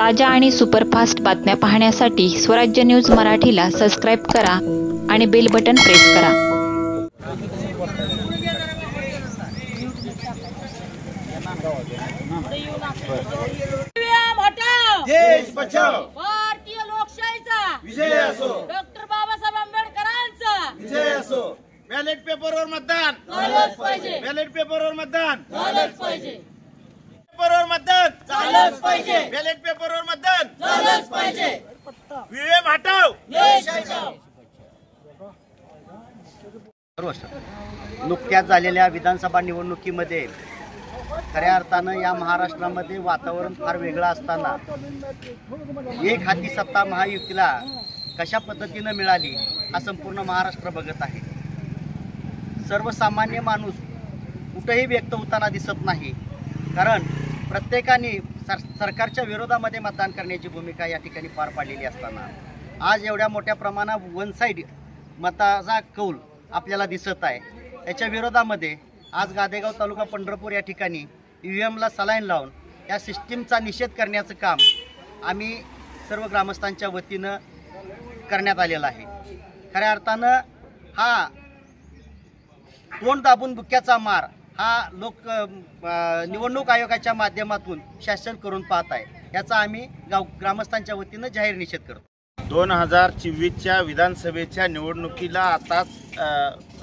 ताज्या आणि सुपरफास्ट बातम्या पाहण्यासाठी स्वराज्य न्यूज मराठीला सबस्क्राईब करा आणि बेल बटन प्रेस करा। देश बचाओ, भारतीय लोकशाहीचा विजय असो, डॉक्टर बाबासाहेब आंबेडकरांचा विजय असो। बॅलेट पेपरवर मतदान झालंच पाहिजे, बॅलेट पेपरवर मतदान झालंच पाहिजे, पेपरवर मतदान झालंच पाहिजे, बॅलेट पेपरवर मतदान झालंच पाहिजे। ईव्हीएम हटाव, देश बचाओ। नुकत्याच झालेल्या विधानसभा निवडणुकीमध्ये खऱ्या अर्थानं या महाराष्ट्रामध्ये वातावरण फार वेगळं असताना एक हाती सत्ता महायुतीला कशा पद्धतीनं मिळाली हा संपूर्ण महाराष्ट्र बघत आहे। सर्वसामान्य माणूस कुठेही व्यक्त होताना दिसत नाही, कारण प्रत्येकाने सरकारच्या विरोधामध्ये मतदान करण्याची भूमिका या ठिकाणी पार पाडलेली असताना आज एवढ्या मोठ्या प्रमाणात वन साईड मताचा कौल आपल्याला दिसत आहे। याच्या विरोधामध्ये आज गादेगाव तालुका पंढरपूर या ठिकाणी ईव्हीएमला सलाईन लावून या सिस्टीमचा निषेध करण्याचं काम आम्ही सर्व ग्रामस्थांच्या वतीनं करण्यात आलेलं आहे। खऱ्या अर्थानं हा तोंड दाबून बुक्क्याचा मार हा निवडणूक आयोगाच्या माध्यमातून शासन करून पाहत आहे, याचा आम्ही ग्रामस्थांच्या वतीनं जाहीर निषेध करतो। 2024च्या विधानसभेच्या निवडणुकीला आताच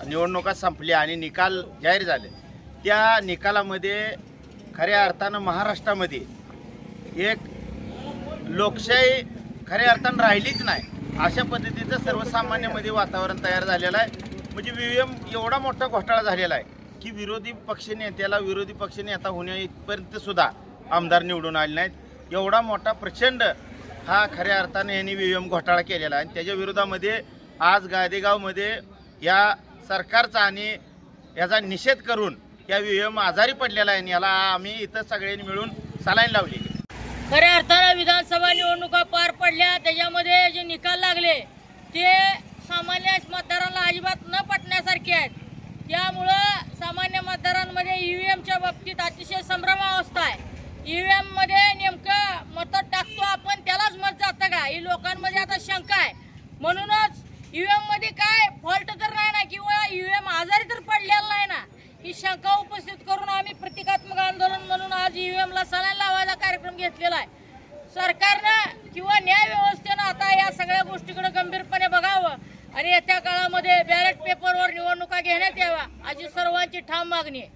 निवडणुका संपल्या आणि निकाल जाहीर झाले। त्या निकालामध्ये खऱ्या अर्थानं महाराष्ट्रामध्ये एक लोकशाही खऱ्या अर्थानं राहिलीच नाही, अशा पद्धतीचं सर्वसामान्यामध्ये वातावरण तयार झालेलं आहे। म्हणजे ईव्हीएम एवढा मोठा घोटाळा झालेला आहे की विरोधी पक्षनेत्याला विरोधी पक्षनेता होण्यापर्यंत सुद्धा आमदार निवडून आले नाहीत। एवढा मोठा प्रचंड हा खऱ्या अर्थाने यांनी ईव्हीएम घोटाळा केलेला आहे आणि त्याच्या विरोधामध्ये आज गादेगावमध्ये या सरकारचा आणि याचा निषेध करून या ईव्हीएम आजारी पडलेला आहे। याला आम्ही इथं सगळ्यांनी मिळून सलाईन लावलेली। खऱ्या अर्थानं विधानसभा निवडणुका पार पडल्या, त्याच्यामध्ये जे निकाल लागले ते सामान्य मतदारांना अजिबात न पटण्यासारखे आहेत। त्यामुळं सामान्य मतदारांमध्ये ईव्हीएमच्या बाबतीत अतिशय संभ्रमावस्था आहे। ईव्हीएम मध्ये नेमकं मत टाकतो आपण त्यालाच मत जातं का, ही लोकांमध्ये आता शंका आहे। म्हणूनच ईव्हीएम मध्ये काय फॉल्ट तर नाही ना, किंवा ईव्हीएम आजारी तर पडलेला नाही ना, ही शंका उपस्थित करून आम्ही प्रतिकात्मक आंदोलन म्हणून आज ईव्हीएमला सलाईन लावायचा कार्यक्रम घेतलेला आहे। सरकारनं किंवा न्याय व्यवस्थेनं आता या सगळ्या गोष्टीकडे गंभीरपणे बघावं आणि येत्या काळामध्ये बॅलेट पेपरवर निवडणुका घेण्यात याव्या अशी सर्वांची ठाम मागणी आहे।